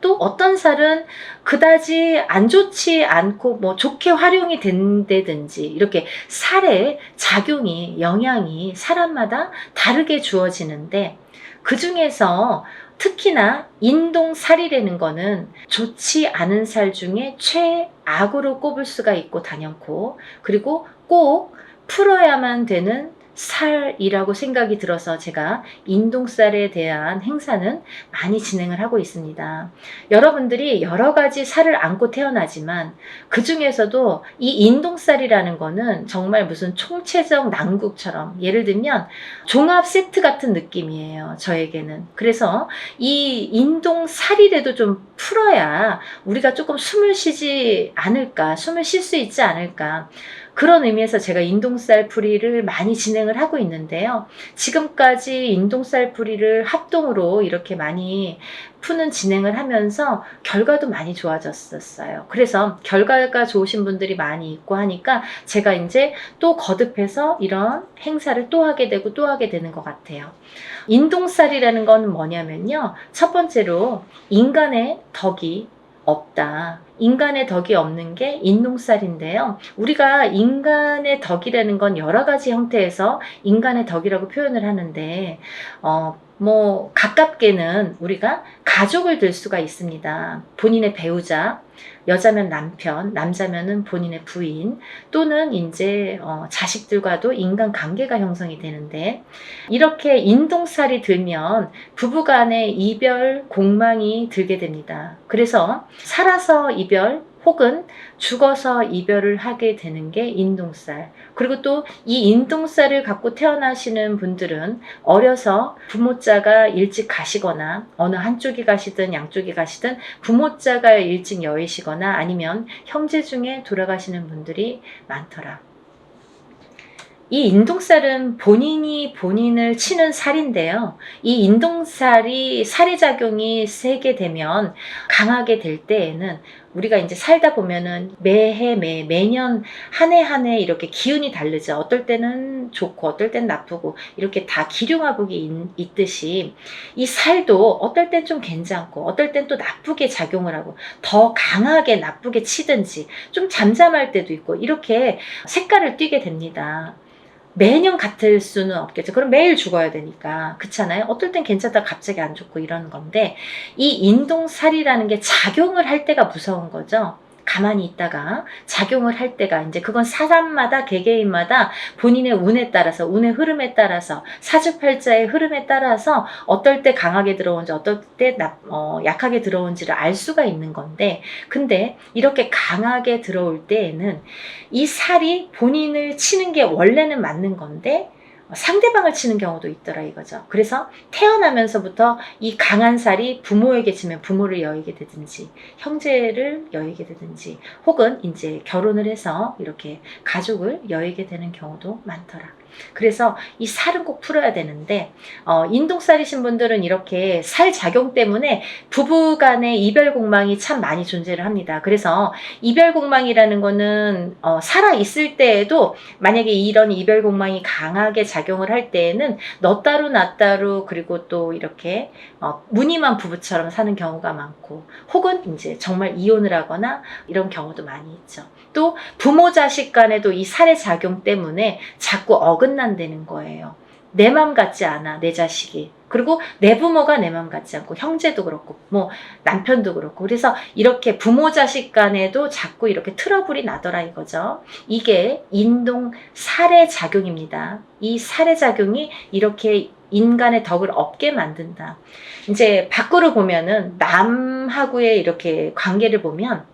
또 어떤 살은 그다지 안 좋지 않고 뭐 좋게 활용이 된다든지, 이렇게 살의 작용이, 영향이 사람마다 다르게 주어지는데, 그 중에서 특히나 인동살이라는 거는 좋지 않은 살 중에 최악으로 꼽을 수가 있고 단연코, 그리고 꼭 풀어야만 되는 살이라고 생각이 들어서 제가 인동살에 대한 행사는 많이 진행을 하고 있습니다. 여러분들이 여러 가지 살을 안고 태어나지만 그 중에서도 이 인동살이라는 거는 정말 무슨 총체적 난국처럼, 예를 들면 종합 세트 같은 느낌이에요, 저에게는. 그래서 이 인동살이라도 좀 풀어야 우리가 조금 숨을 쉬지 않을까, 숨을 쉴 수 있지 않을까, 그런 의미에서 제가 인동살 풀이를 많이 진행을 하고 있는데요. 지금까지 인동살 풀이를 합동으로 이렇게 많이 푸는 진행을 하면서 결과도 많이 좋아졌었어요. 그래서 결과가 좋으신 분들이 많이 있고 하니까 제가 이제 또 거듭해서 이런 행사를 또 하게 되고 또 하게 되는 것 같아요. 인동살이라는 건 뭐냐면요, 첫 번째로 인간의 덕이 없다. 인간의 덕이 없는 게 인동살인데요. 우리가 인간의 덕이라는 건 여러 가지 형태에서 인간의 덕이라고 표현을 하는데, 뭐 가깝게는 우리가 가족을 들 수가 있습니다. 본인의 배우자, 여자면 남편, 남자면은 본인의 부인, 또는 이제 자식들과도 인간 관계가 형성이 되는데, 이렇게 인동살이 들면 부부간의 이별 공망이 들게 됩니다. 그래서 살아서 이별 혹은 죽어서 이별을 하게 되는 게 인동살. 그리고 또 이 인동살을 갖고 태어나시는 분들은 어려서 부모자가 일찍 가시거나, 어느 한쪽이 가시든 양쪽이 가시든 부모자가 일찍 여의시거나 아니면 형제 중에 돌아가시는 분들이 많더라. 이 인동살은 본인이 본인을 치는 살인데요. 이 인동살이 살해작용이 세게 되면, 강하게 될 때에는 우리가 이제 살다 보면은 매해 매년 한 해 한 해 이렇게 기운이 다르죠. 어떨 때는 좋고 어떨 때는 나쁘고, 이렇게 다 기륭화복이 있듯이 이 살도 어떨 땐 좀 괜찮고 어떨 땐 또 나쁘게 작용을 하고, 더 강하게 나쁘게 치든지 좀 잠잠할 때도 있고, 이렇게 색깔을 띠게 됩니다. 매년 같을 수는 없겠죠. 그럼 매일 죽어야 되니까. 그렇잖아요. 어떨 땐 괜찮다 갑자기 안 좋고 이러는 건데, 이 인동살이라는 게 작용을 할 때가 무서운 거죠. 가만히 있다가 작용을 할 때가, 이제 그건 사람마다 개개인마다 본인의 운에 따라서, 운의 흐름에 따라서, 사주팔자의 흐름에 따라서 어떨 때 강하게 들어온지 어떨 때 약하게 들어온지를 알 수가 있는 건데, 근데 이렇게 강하게 들어올 때에는 이 살이 본인을 치는 게 원래는 맞는 건데 상대방을 치는 경우도 있더라 이거죠. 그래서 태어나면서부터 이 강한 살이 부모에게 치면 부모를 여의게 되든지, 형제를 여의게 되든지, 혹은 이제 결혼을 해서 이렇게 가족을 여의게 되는 경우도 많더라. 그래서 이 살은 꼭 풀어야 되는데, 인동살이신 분들은 이렇게 살 작용 때문에 부부간의 이별 공망이 참 많이 존재를 합니다. 그래서 이별 공망이라는 거는 살아 있을 때에도 만약에 이런 이별 공망이 강하게 작용을 할 때에는 너 따로 나 따로, 그리고 또 이렇게 무늬만 부부처럼 사는 경우가 많고, 혹은 이제 정말 이혼을 하거나 이런 경우도 많이 있죠. 또 부모 자식 간에도 이 살의 작용 때문에 자꾸 어긋난다는 거예요. 내 맘 같지 않아, 내 자식이. 그리고 내 부모가 내 맘 같지 않고, 형제도 그렇고 뭐 남편도 그렇고. 그래서 이렇게 부모 자식 간에도 자꾸 이렇게 트러블이 나더라 이거죠. 이게 인동 살의 작용입니다. 이 살의 작용이 이렇게 인간의 덕을 없게 만든다. 이제 밖으로 보면은 남하고의 이렇게 관계를 보면,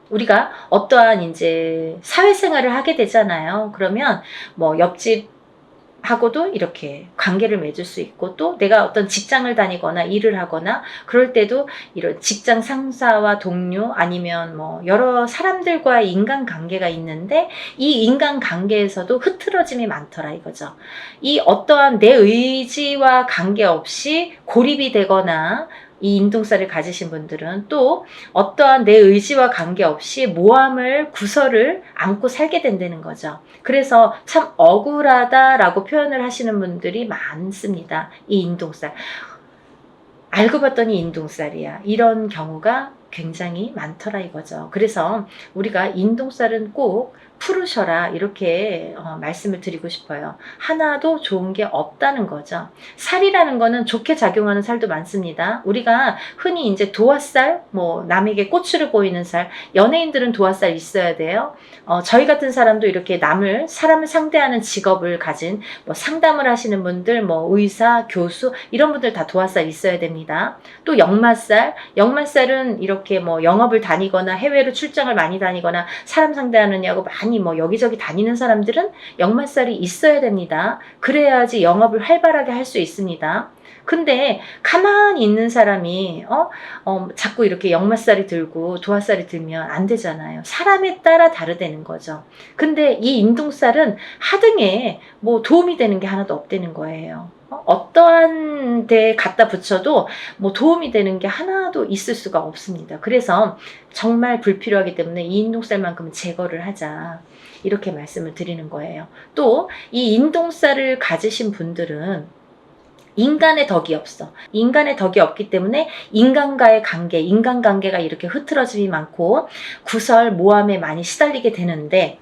우리가 어떠한 이제 사회생활을 하게 되잖아요. 그러면 뭐 옆집하고도 이렇게 관계를 맺을 수 있고, 또 내가 어떤 직장을 다니거나 일을 하거나 그럴 때도 이런 직장 상사와 동료, 아니면 뭐 여러 사람들과의 인간관계가 있는데, 이 인간관계에서도 흐트러짐이 많더라 이거죠. 이 어떠한 내 의지와 관계없이 고립이 되거나, 이 인동살을 가지신 분들은 또 어떠한 내 의지와 관계없이 모함을, 구설을 안고 살게 된다는 거죠. 그래서 참 억울하다라고 표현을 하시는 분들이 많습니다. 이 인동살. 알고 봤더니 인동살이야. 이런 경우가 굉장히 많더라 이거죠. 그래서 우리가 인동살은 꼭 풀으셔라 이렇게 말씀을 드리고 싶어요. 하나도 좋은 게 없다는 거죠. 살이라는 거는 좋게 작용하는 살도 많습니다. 우리가 흔히 이제 도화살, 뭐 남에게 꼬추를 보이는 살, 연예인들은 도화살 있어야 돼요. 저희 같은 사람도 이렇게 사람을 상대하는 직업을 가진 뭐 상담을 하시는 분들, 뭐 의사, 교수 이런 분들 다 도화살 있어야 됩니다. 또 역마살은 이렇게 뭐 영업을 다니거나 해외로 출장을 많이 다니거나 사람 상대하느냐고 많이 뭐 여기저기 다니는 사람들은 역마살이 있어야 됩니다. 그래야지 영업을 활발하게 할 수 있습니다. 근데 가만히 있는 사람이 자꾸 이렇게 역마살이 들고 도화살이 들면 안 되잖아요. 사람에 따라 다르다는 거죠. 근데 이 인동살은 하등에 뭐 도움이 되는 게 하나도 없다는 거예요. 어떠한 데에 갖다 붙여도 뭐 도움이 되는 게 하나도 있을 수가 없습니다. 그래서 정말 불필요하기 때문에 이 인동살만큼은 제거를 하자 이렇게 말씀을 드리는 거예요. 또 이 인동살을 가지신 분들은 인간의 덕이 없어. 인간의 덕이 없기 때문에 인간과의 관계, 인간관계가 이렇게 흐트러짐이 많고 구설, 모함에 많이 시달리게 되는데,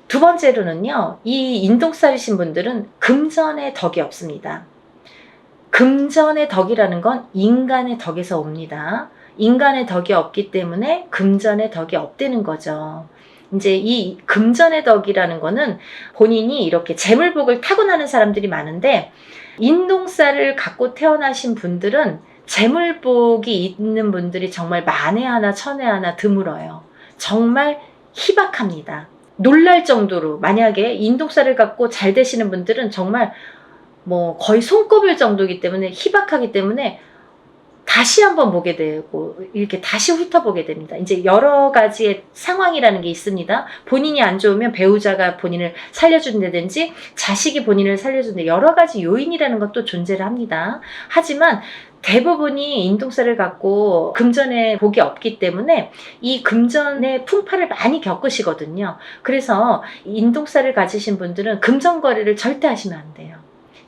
두 번째로는요, 이 인동살이신 분들은 금전의 덕이 없습니다. 금전의 덕이라는 건 인간의 덕에서 옵니다. 인간의 덕이 없기 때문에 금전의 덕이 없다는 거죠. 이제 이 금전의 덕이라는 거는 본인이 이렇게 재물복을 타고나는 사람들이 많은데, 인동살을 갖고 태어나신 분들은 재물복이 있는 분들이 정말 만에 하나 천에 하나 드물어요. 정말 희박합니다. 놀랄 정도로, 만약에 인동살을 갖고 잘 되시는 분들은 정말 뭐 거의 손꼽을 정도이기 때문에, 희박하기 때문에 다시 한번 보게 되고 이렇게 다시 훑어보게 됩니다. 이제 여러 가지의 상황이라는 게 있습니다. 본인이 안 좋으면 배우자가 본인을 살려준다든지 자식이 본인을 살려준다, 여러 가지 요인이라는 것도 존재를 합니다. 하지만 대부분이 인동살을 갖고 금전의 복이 없기 때문에 이 금전의 풍파를 많이 겪으시거든요. 그래서 인동살을 가지신 분들은 금전 거래를 절대 하시면 안 돼요.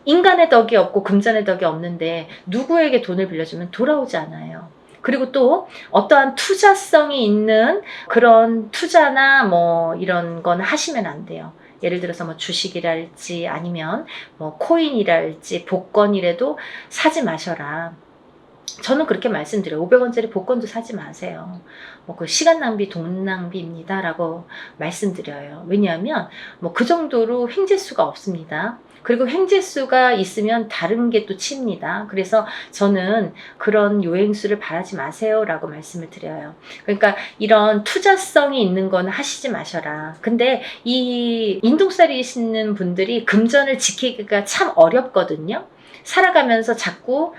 인간의 덕이 없고 금전의 덕이 없는데 누구에게 돈을 빌려주면 돌아오지 않아요. 그리고 또 어떠한 투자성이 있는 그런 투자나 뭐 이런 건 하시면 안 돼요. 예를 들어서 뭐 주식이랄지 아니면 뭐 코인이랄지 복권이라도 사지 마셔라. 저는 그렇게 말씀드려요. 500원짜리 복권도 사지 마세요. 뭐 그 시간 낭비, 돈 낭비입니다라고 말씀드려요. 왜냐하면 뭐 그 정도로 횡재수가 없습니다. 그리고 횡재수가 있으면 다른 게 또 칩니다. 그래서 저는 그런 요행수를 바라지 마세요라고 말씀을 드려요. 그러니까 이런 투자성이 있는 건 하시지 마셔라. 근데 이 인동살이 있는 분들이 금전을 지키기가 참 어렵거든요. 살아가면서 자꾸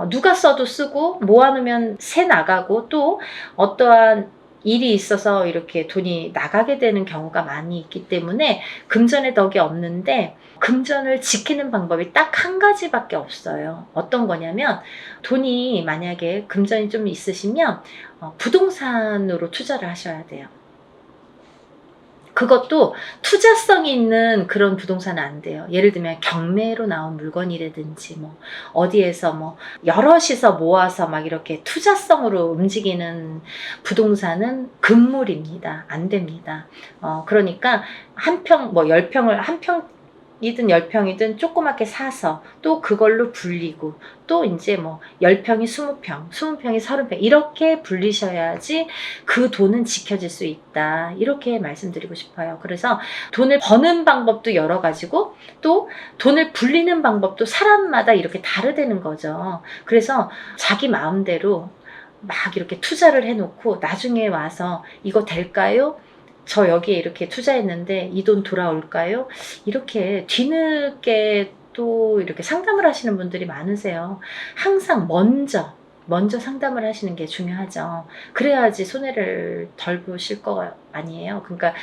누가 써도 쓰고 모아놓으면 새 나가고 또 어떠한 일이 있어서 이렇게 돈이 나가게 되는 경우가 많이 있기 때문에 금전의 덕이 없는데 금전을 지키는 방법이 딱 한 가지밖에 없어요. 어떤 거냐면 돈이 만약에 금전이 좀 있으시면 부동산으로 투자를 하셔야 돼요. 그것도 투자성이 있는 그런 부동산은 안 돼요. 예를 들면 경매로 나온 물건이라든지 뭐 어디에서 뭐 여럿이서 모아서 막 이렇게 투자성으로 움직이는 부동산은 금물입니다. 안 됩니다. 그러니까 한 평, 뭐 10평을 한 평이든 10평이든 조그맣게 사서 또 그걸로 불리고 또 이제 뭐 10평이 20평, 20평이 30평 이렇게 불리셔야지 그 돈은 지켜질 수 있다. 이렇게 말씀드리고 싶어요. 그래서 돈을 버는 방법도 여러 가지고 또 돈을 불리는 방법도 사람마다 이렇게 다르다는 거죠. 그래서 자기 마음대로 막 이렇게 투자를 해놓고 나중에 와서 이거 될까요? 저 여기에 이렇게 투자했는데 이 돈 돌아올까요? 이렇게 뒤늦게 또 이렇게 상담을 하시는 분들이 많으세요. 항상 먼저 상담을 하시는 게 중요하죠. 그래야지 손해를 덜 보실 거 아니에요. 그러니까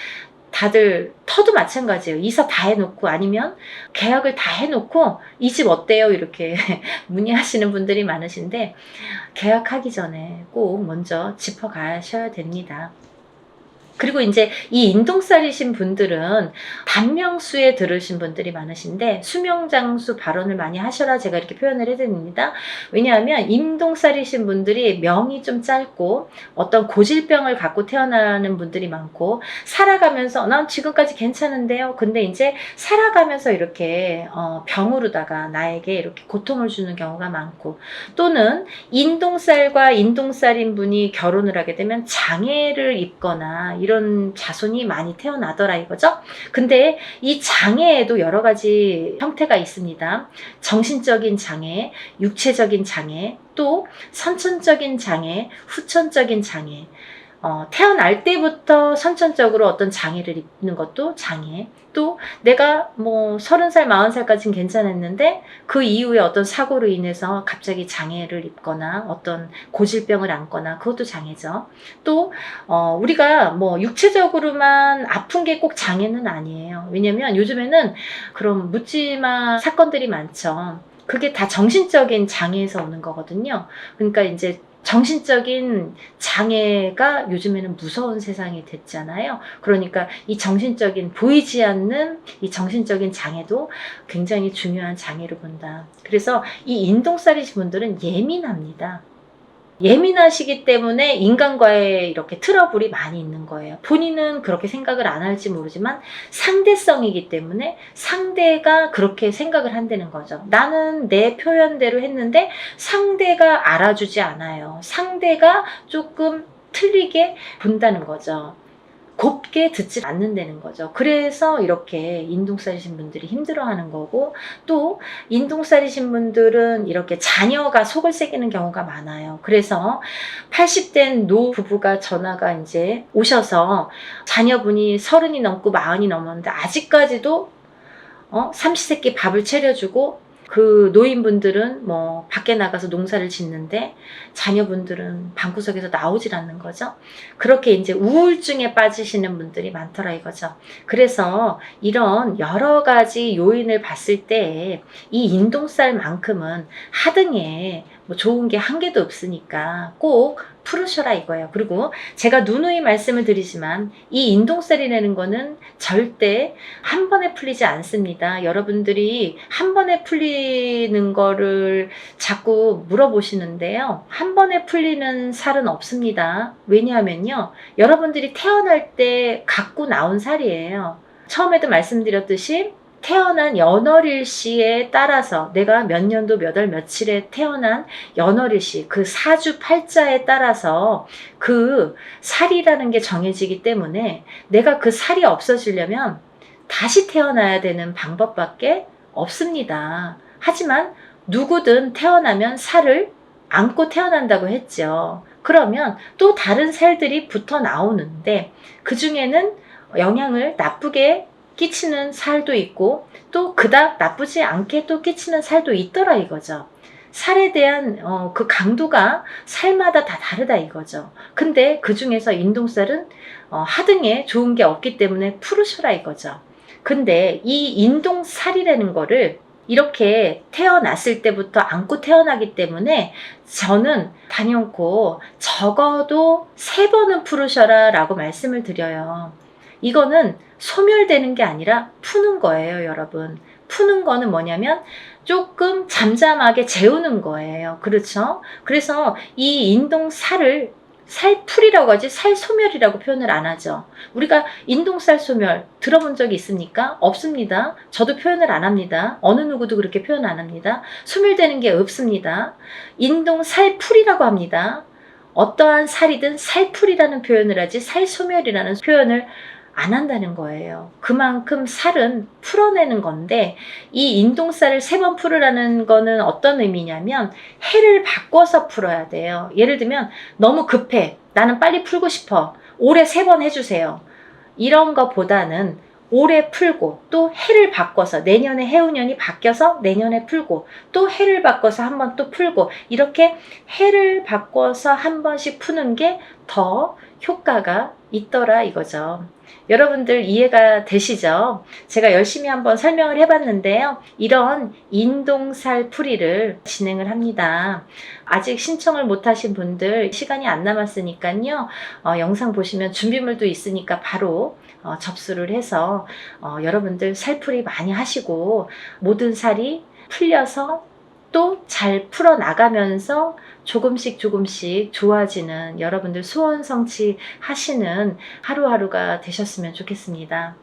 다들 터도 마찬가지예요. 이사 다 해놓고 아니면 계약을 다 해놓고 이 집 어때요? 이렇게 문의하시는 분들이 많으신데 계약하기 전에 꼭 먼저 짚어가셔야 됩니다. 그리고 이제 이 인동살이신 분들은 반명수에 들으신 분들이 많으신데 수명장수 발언을 많이 하셔라 제가 이렇게 표현을 해드립니다. 왜냐하면 인동살이신 분들이 명이 좀 짧고 어떤 고질병을 갖고 태어나는 분들이 많고 살아가면서 난 지금까지 괜찮은데요. 근데 이제 살아가면서 이렇게 병으로다가 나에게 이렇게 고통을 주는 경우가 많고 또는 인동살과 인동살인 분이 결혼을 하게 되면 장애를 입거나 이런 자손이 많이 태어나더라 이거죠. 근데 이 장애에도 여러 가지 형태가 있습니다. 정신적인 장애, 육체적인 장애, 또 선천적인 장애, 후천적인 장애. 태어날 때부터 선천적으로 어떤 장애를 입는 것도 장애. 또 내가 뭐 30살, 40살까지는 괜찮았는데 그 이후에 어떤 사고로 인해서 갑자기 장애를 입거나 어떤 고질병을 안거나 그것도 장애죠. 또 우리가 뭐 육체적으로만 아픈 게 꼭 장애는 아니에요. 왜냐면 요즘에는 그런 묻지마 사건들이 많죠. 그게 다 정신적인 장애에서 오는 거거든요. 그러니까 이제 정신적인 장애가 요즘에는 무서운 세상이 됐잖아요. 그러니까 이 정신적인 보이지 않는 이 정신적인 장애도 굉장히 중요한 장애로 본다. 그래서 이 인동살이신 분들은 예민합니다. 예민하시기 때문에 인간과의 이렇게 트러블이 많이 있는 거예요. 본인은 그렇게 생각을 안 할지 모르지만 상대성이기 때문에 상대가 그렇게 생각을 한다는 거죠. 나는 내 표현대로 했는데 상대가 알아주지 않아요. 상대가 조금 틀리게 본다는 거죠. 곱게 듣지 않는다는 거죠. 그래서 이렇게 인동살이신 분들이 힘들어하는 거고 또 인동살이신 분들은 이렇게 자녀가 속을 새기는 경우가 많아요. 그래서 80된 노 부부가 전화가 이제 오셔서 자녀분이 30이 넘고 40이 넘었는데 아직까지도 삼시세끼 밥을 차려주고 그 노인분들은 뭐 밖에 나가서 농사를 짓는데 자녀분들은 방구석에서 나오질 않는 거죠. 그렇게 이제 우울증에 빠지시는 분들이 많더라 이거죠. 그래서 이런 여러 가지 요인을 봤을 때 이 인동살만큼은 하등에 뭐 좋은 게 한 개도 없으니까 꼭 풀으셔라 이거예요. 그리고 제가 누누이 말씀을 드리지만 이 인동살이라는 거는 절대 한 번에 풀리지 않습니다. 여러분들이 한 번에 풀리는 거를 자꾸 물어보시는데요. 한 번에 풀리는 살은 없습니다. 왜냐하면요. 여러분들이 태어날 때 갖고 나온 살이에요. 처음에도 말씀드렸듯이 태어난 연월일시에 따라서 내가 몇 년도 몇 월 며칠에 태어난 연월일시 그 사주 팔자에 따라서 그 살이라는 게 정해지기 때문에 내가 그 살이 없어지려면 다시 태어나야 되는 방법밖에 없습니다. 하지만 누구든 태어나면 살을 안고 태어난다고 했죠. 그러면 또 다른 살들이 붙어 나오는데 그 중에는 영향을 나쁘게 끼치는 살도 있고 또 그닥 나쁘지 않게 또 끼치는 살도 있더라 이거죠. 살에 대한 그 강도가 살마다 다 다르다 이거죠. 근데 그 중에서 인동살은 하등에 좋은 게 없기 때문에 풀으셔라 이거죠. 근데 이 인동살이라는 거를 이렇게 태어났을 때부터 안고 태어나기 때문에 저는 단연코 적어도 3번은 풀으셔라 라고 말씀을 드려요. 이거는 소멸되는 게 아니라 푸는 거예요, 여러분. 푸는 거는 뭐냐면 조금 잠잠하게 재우는 거예요. 그렇죠? 그래서 이 인동살을 살풀이라고 하지 살소멸이라고 표현을 안 하죠. 우리가 인동살 소멸 들어본 적이 있습니까? 없습니다. 저도 표현을 안 합니다. 어느 누구도 그렇게 표현 안 합니다. 소멸되는 게 없습니다. 인동살풀이라고 합니다. 어떠한 살이든 살풀이라는 표현을 하지 살소멸이라는 표현을 안 한다는 거예요. 그만큼 살은 풀어내는 건데 이 인동살을 3번 풀으라는 거는 어떤 의미냐면 해를 바꿔서 풀어야 돼요. 예를 들면 너무 급해. 나는 빨리 풀고 싶어. 올해 3번 해주세요. 이런 거보다는 올해 풀고 또 해를 바꿔서 내년에 해운년이 바뀌어서 내년에 풀고 또 해를 바꿔서 한 번 또 풀고 이렇게 해를 바꿔서 한 번씩 푸는 게 더 효과가 있더라 이거죠. 여러분들 이해가 되시죠? 제가 열심히 한번 설명을 해봤는데요. 이런 인동살 풀이를 진행을 합니다. 아직 신청을 못하신 분들 시간이 안 남았으니까요. 영상 보시면 준비물도 있으니까 바로 접수를 해서 여러분들 살풀이 많이 하시고 모든 살이 풀려서 또 잘 풀어나가면서 조금씩 좋아지는 여러분들 소원 성취하시는 하루하루가 되셨으면 좋겠습니다.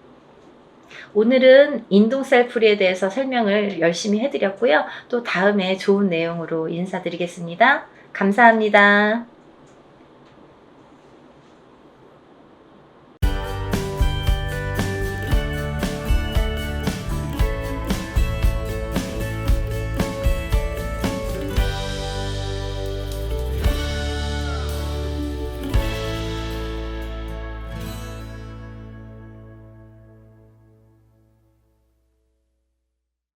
오늘은 인동살 풀이에 대해서 설명을 열심히 해드렸고요. 또 다음에 좋은 내용으로 인사드리겠습니다. 감사합니다.